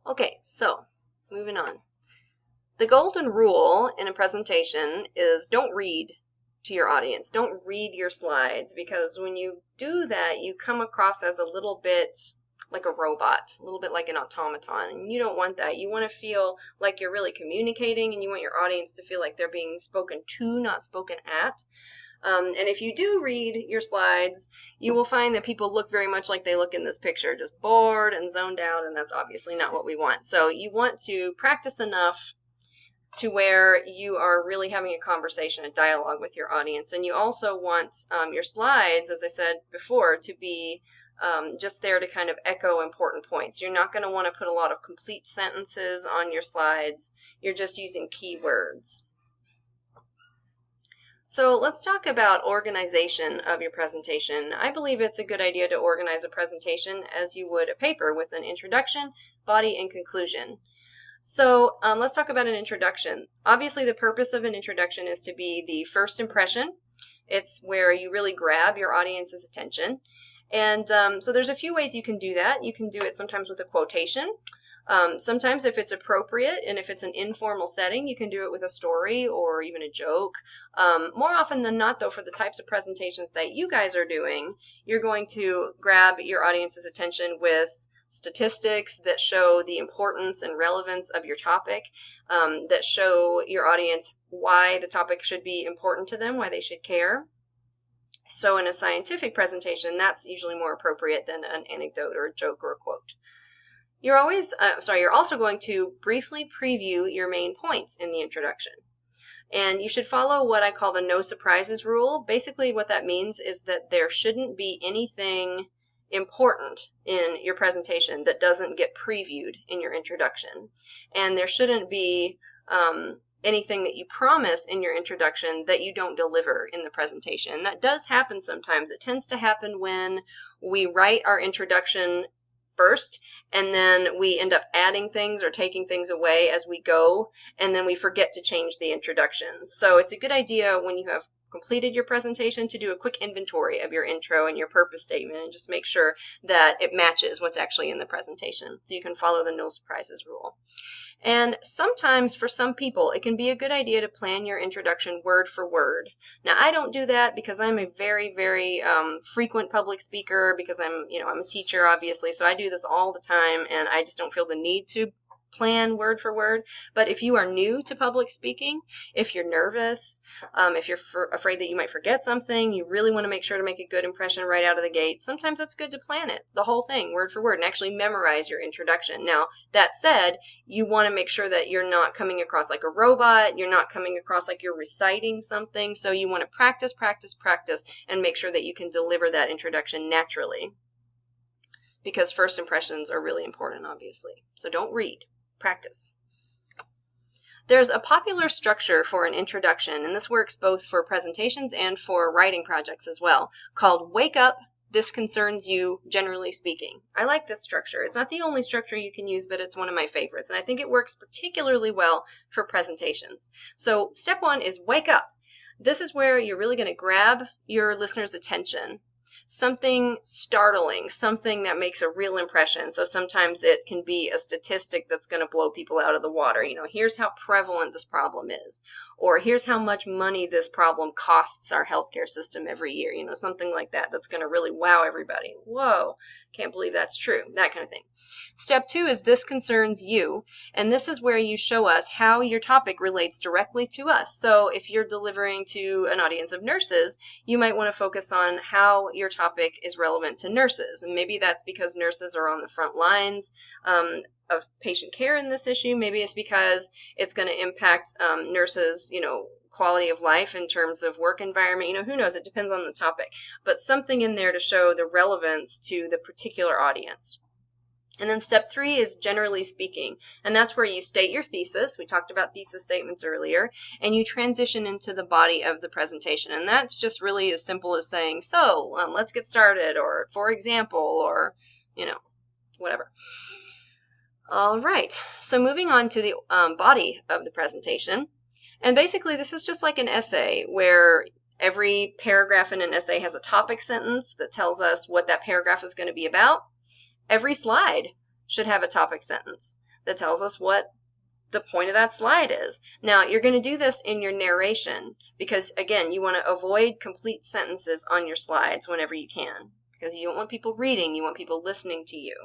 Okay, so moving on. The golden rule in a presentation is don't read to your audience. Don't read your slides, because when you do that, you come across as a little bit like a robot, a little bit like an automaton, and you don't want that. You want to feel like you're really communicating, and you want your audience to feel like they're being spoken to, not spoken at. And if you do read your slides, you will find that people look very much like they look in this picture, just bored and zoned out, and that's obviously not what we want. So you want to practice enough to where you are really having a conversation, a dialogue with your audience. And you also want your slides, as I said before, to be just there to kind of echo important points. You're not going to want to put a lot of complete sentences on your slides. You're just using keywords. So let's talk about organization of your presentation. I believe it's a good idea to organize a presentation as you would a paper, with an introduction, body, and conclusion. So let's talk about an introduction. Obviously, the purpose of an introduction is to be the first impression. It's where you really grab your audience's attention. And so there's a few ways you can do that. You can do it sometimes with a quotation. Sometimes if it's appropriate and if it's an informal setting, you can do it with a story or even a joke. More often than not, though, for the types of presentations that you guys are doing, you're going to grab your audience's attention with statistics that show the importance and relevance of your topic, that show your audience why the topic should be important to them, why they should care. So in a scientific presentation, that's usually more appropriate than an anecdote or a joke or a quote. You're also going to briefly preview your main points in the introduction. And you should follow what I call the no surprises rule. Basically what that means is that there shouldn't be anything important in your presentation that doesn't get previewed in your introduction. And there shouldn't be anything that you promise in your introduction that you don't deliver in the presentation. That does happen sometimes. It tends to happen when we write our introduction first, and then we end up adding things or taking things away as we go, and then we forget to change the introductions. So it's a good idea when you have completed your presentation to do a quick inventory of your intro and your purpose statement, and just make sure that it matches what's actually in the presentation, so you can follow the no surprises rule. And sometimes for some people it can be a good idea to plan your introduction word for word. Now I don't do that because I'm a very, very frequent public speaker, because I'm a teacher, obviously, so I do this all the time, and I just don't feel the need to plan word for word. But if you are new to public speaking, if you're nervous, if you're afraid that you might forget something, you really want to make sure to make a good impression right out of the gate, sometimes it's good to plan it, the whole thing, word for word, and actually memorize your introduction. Now, that said, you want to make sure that you're not coming across like a robot, you're not coming across like you're reciting something, so you want to practice, practice, practice, and make sure that you can deliver that introduction naturally, because first impressions are really important, obviously. So don't read. Practice. There's a popular structure for an introduction, and this works both for presentations and for writing projects as well, called Wake Up, This Concerns You, Generally Speaking. I like this structure. It's not the only structure you can use, but it's one of my favorites, and I think it works particularly well for presentations. So step one is wake up. This is where you're really going to grab your listener's attention. Something startling, something that makes a real impression. So sometimes it can be a statistic that's going to blow people out of the water. Here's how prevalent this problem is, or here's how much money this problem costs our healthcare system every year. Something like that that's going to really wow everybody. Whoa, can't believe that's true, that kind of thing. Step two is this concerns you, and this is where you show us how your topic relates directly to us. So if you're delivering to an audience of nurses, you might want to focus on how your topic is relevant to nurses, and maybe that's because nurses are on the front lines of patient care in this issue. Maybe it's because it's going to impact nurses, quality of life in terms of work environment. Who knows? It depends on the topic, but something in there to show the relevance to the particular audience. And then step three is generally speaking, and that's where you state your thesis. We talked about thesis statements earlier, and you transition into the body of the presentation. And that's just really as simple as saying, so let's get started, or for example, or whatever. All right, so moving on to the body of the presentation. And basically this is just like an essay, where every paragraph in an essay has a topic sentence that tells us what that paragraph is going to be about. Every slide should have a topic sentence that tells us what the point of that slide is. Now, you're going to do this in your narration because, again, you want to avoid complete sentences on your slides whenever you can, because you don't want people reading, you want people listening to you.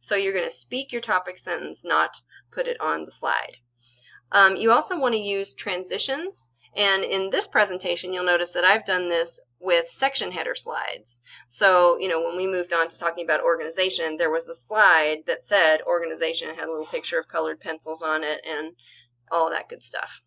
So you're going to speak your topic sentence, not put it on the slide. You also want to use transitions, and in this presentation you'll notice that I've done this with section header slides. So, when we moved on to talking about organization, there was a slide that said organization, had a little picture of colored pencils on it and all that good stuff.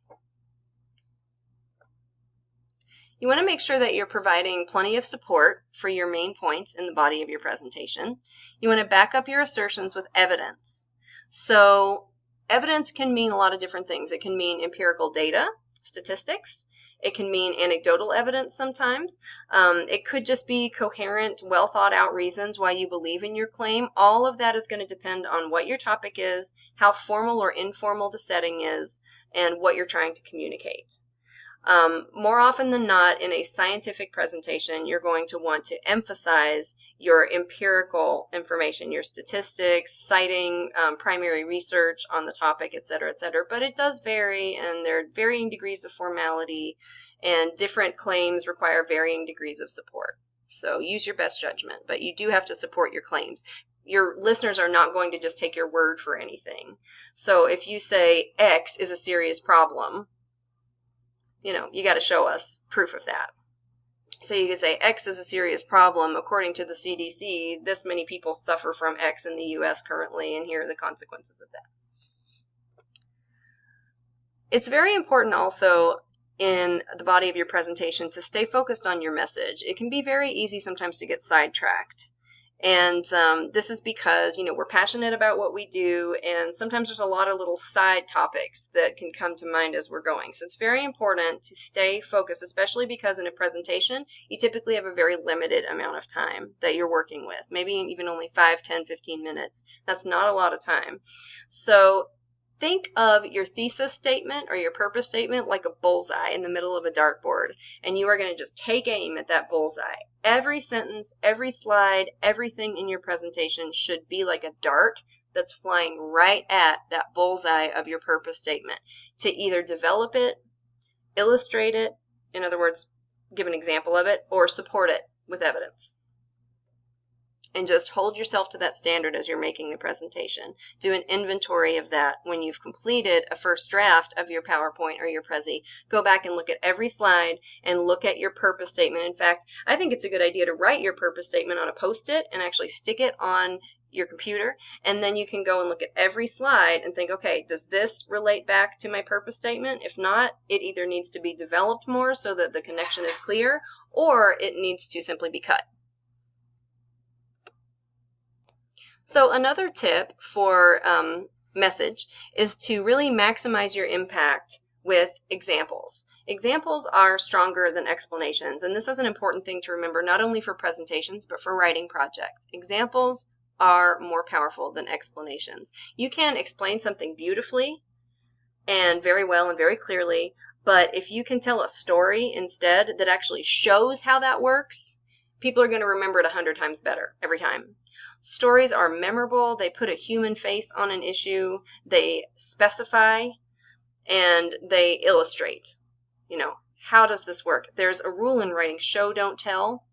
You want to make sure that you're providing plenty of support for your main points in the body of your presentation. You want to back up your assertions with evidence. So evidence can mean a lot of different things. It can mean empirical data, statistics. It can mean anecdotal evidence sometimes. It could just be coherent, well thought out reasons why you believe in your claim. All of that is going to depend on what your topic is, how formal or informal the setting is, and what you're trying to communicate. More often than not, in a scientific presentation, you're going to want to emphasize your empirical information, your statistics, citing primary research on the topic, etc., etc. But it does vary, and there are varying degrees of formality, and different claims require varying degrees of support. So use your best judgment, but you do have to support your claims. Your listeners are not going to just take your word for anything. So if you say X is a serious problem, you got to show us proof of that. So you could say X is a serious problem. According to the CDC, this many people suffer from X in the U.S. currently, and here are the consequences of that. It's very important also in the body of your presentation to stay focused on your message. It can be very easy sometimes to get sidetracked. And this is because, we're passionate about what we do, and sometimes there's a lot of little side topics that can come to mind as we're going. So it's very important to stay focused, especially because in a presentation, you typically have a very limited amount of time that you're working with, maybe even only 5, 10, 15 minutes. That's not a lot of time. So think of your thesis statement or your purpose statement like a bullseye in the middle of a dartboard, and you are going to just take aim at that bullseye. Every sentence, every slide, everything in your presentation should be like a dart that's flying right at that bullseye of your purpose statement to either develop it, illustrate it, in other words, give an example of it, or support it with evidence. And just hold yourself to that standard as you're making the presentation. Do an inventory of that when you've completed a first draft of your PowerPoint or your Prezi. Go back and look at every slide and look at your purpose statement. In fact, I think it's a good idea to write your purpose statement on a Post-it and actually stick it on your computer, and then you can go and look at every slide and think, okay, does this relate back to my purpose statement? If not, it either needs to be developed more so that the connection is clear, or it needs to simply be cut. So another tip for message is to really maximize your impact with examples. Examples are stronger than explanations, and this is an important thing to remember not only for presentations but for writing projects. Examples are more powerful than explanations. You can explain something beautifully and very well and very clearly, but if you can tell a story instead that actually shows how that works, people are going to remember it 100 times better every time. Stories are memorable. They put a human face on an issue. They specify and they illustrate. How does this work? There's a rule in writing, show, don't tell.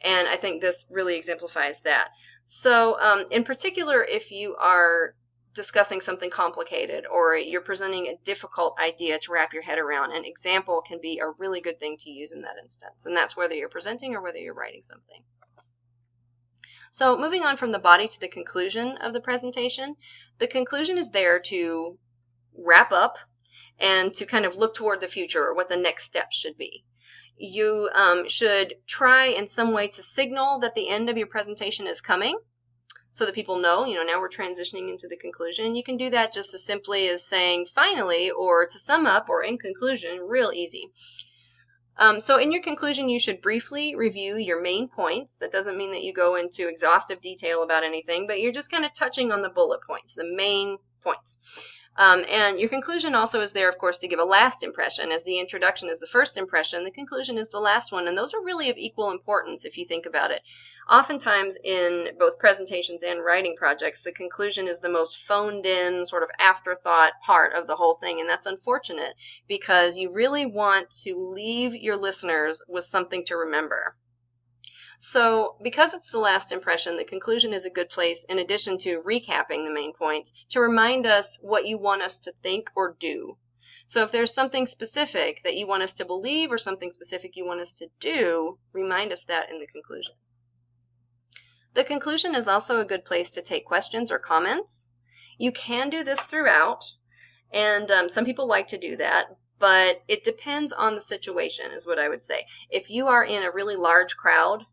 And I think this really exemplifies that. So in particular, if you are discussing something complicated or you're presenting a difficult idea to wrap your head around, an example can be a really good thing to use in that instance. And that's whether you're presenting or whether you're writing something. So moving on from the body to the conclusion of the presentation, the conclusion is there to wrap up and to kind of look toward the future or what the next steps should be. You should try in some way to signal that the end of your presentation is coming so that people know, now we're transitioning into the conclusion. You can do that just as simply as saying finally, or to sum up, or in conclusion, real easy. So in your conclusion, you should briefly review your main points. That doesn't mean that you go into exhaustive detail about anything, but you're just kind of touching on the bullet points, the main points. And your conclusion also is there, of course, to give a last impression. As the introduction is the first impression, the conclusion is the last one, and those are really of equal importance if you think about it. Oftentimes in both presentations and writing projects, the conclusion is the most phoned in, sort of afterthought part of the whole thing, and that's unfortunate because you really want to leave your listeners with something to remember. So because it's the last impression, the conclusion is a good place, in addition to recapping the main points, to remind us what you want us to think or do. So if there's something specific that you want us to believe or something specific you want us to do, remind us that in the conclusion. The conclusion is also a good place to take questions or comments. You can do this throughout, and some people like to do that, but it depends on the situation, is what I would say. If you are in a really large crowd,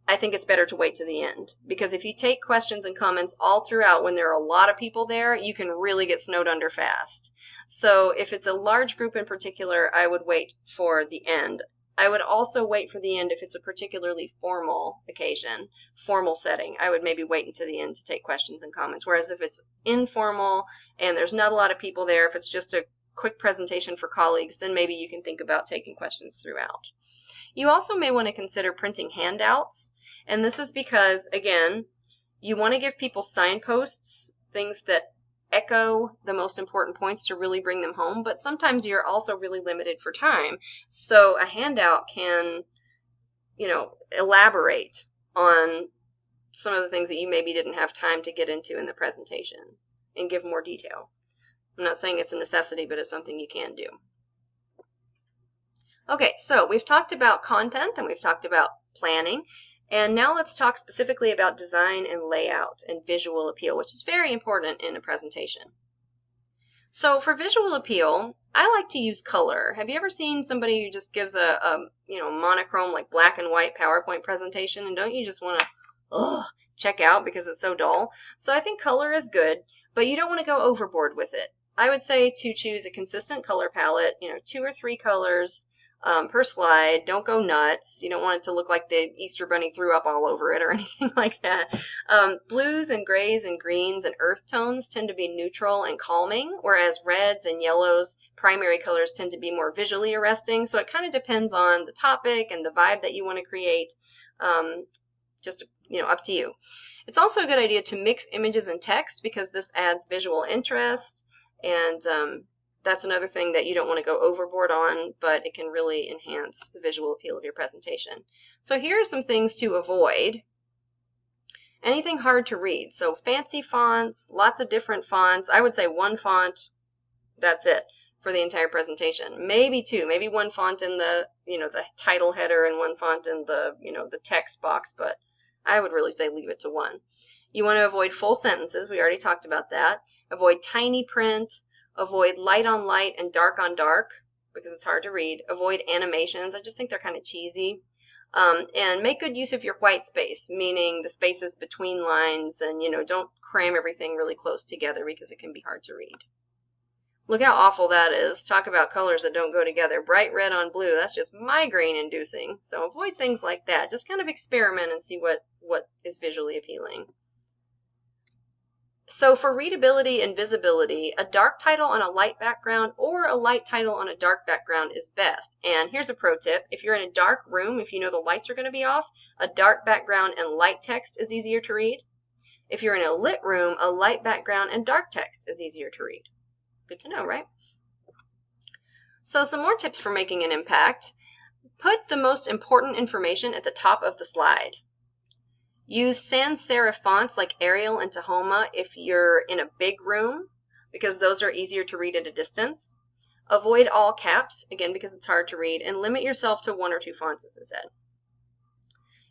I think it's better to wait to the end, because if you take questions and comments all throughout when there are a lot of people there, you can really get snowed under fast. So if it's a large group in particular, I would wait for the end. I would also wait for the end if it's a particularly formal occasion, formal setting. I would maybe wait until the end to take questions and comments. Whereas if it's informal and there's not a lot of people there, if it's just a quick presentation for colleagues, then maybe you can think about taking questions throughout. You also may want to consider printing handouts, and this is because, again, you want to give people signposts, things that echo the most important points to really bring them home, but sometimes you're also really limited for time. So a handout can, elaborate on some of the things that you maybe didn't have time to get into in the presentation and give more detail. I'm not saying it's a necessity, but it's something you can do. Okay, so we've talked about content and we've talked about planning, and now let's talk specifically about design and layout and visual appeal, which is very important in a presentation. So for visual appeal, I like to use color. Have you ever seen somebody who just gives a monochrome, like black and white PowerPoint presentation, and don't you just want to check out because it's so dull? So I think color is good, but you don't want to go overboard with it. I would say to choose a consistent color palette, 2 or 3 colors per slide. Don't go nuts. You don't want it to look like the Easter Bunny threw up all over it or anything like that. Blues and grays and greens and earth tones tend to be neutral and calming, whereas reds and yellows, primary colors, tend to be more visually arresting. So it kind of depends on the topic and the vibe that you want to create. Just up to you. It's also a good idea to mix images and text because this adds visual interest, and that's another thing that you don't want to go overboard on, but it can really enhance the visual appeal of your presentation. So here are some things to avoid. Anything hard to read. So fancy fonts, lots of different fonts. I would say 1 font, that's it for the entire presentation. Maybe 2, maybe 1 font in the, the title header and 1 font in the, the text box, but I would really say leave it to 1. You want to avoid full sentences. We already talked about that. Avoid tiny print. Avoid light on light and dark on dark because it's hard to read. Avoid animations. I just think they're kind of cheesy. And make good use of your white space, meaning the spaces between lines, and don't cram everything really close together because it can be hard to read. Look how awful that is. Talk about colors that don't go together. Bright red on blue, that's just migraine inducing. So avoid things like that. Just kind of experiment and see what is visually appealing. So for readability and visibility, a dark title on a light background or a light title on a dark background is best. And here's a pro tip. If you're in a dark room, if you know the lights are going to be off, a dark background and light text is easier to read. If you're in a lit room, a light background and dark text is easier to read. Good to know, right? So some more tips for making an impact. Put the most important information at the top of the slide. Use sans serif fonts like Arial and Tahoma if you're in a big room, because those are easier to read at a distance. Avoid all caps, again, because it's hard to read, and limit yourself to 1 or 2 fonts, as I said.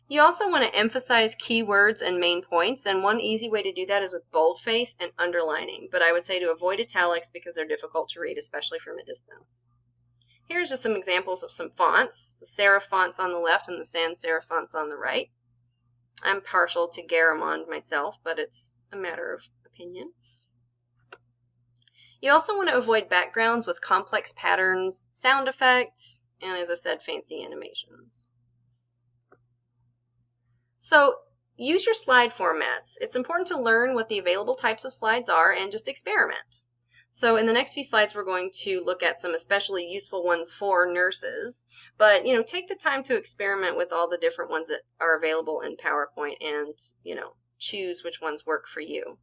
You also want to emphasize keywords and main points, and one easy way to do that is with boldface and underlining, but I would say to avoid italics because they're difficult to read, especially from a distance. Here's just some examples of some fonts, the serif fonts on the left and the sans serif fonts on the right. I'm partial to Garamond myself, but it's a matter of opinion. You also want to avoid backgrounds with complex patterns, sound effects, and as I said, fancy animations. So use your slide formats. It's important to learn what the available types of slides are and just experiment. So in the next few slides, we're going to look at some especially useful ones for nurses. But, take the time to experiment with all the different ones that are available in PowerPoint and, choose which ones work for you.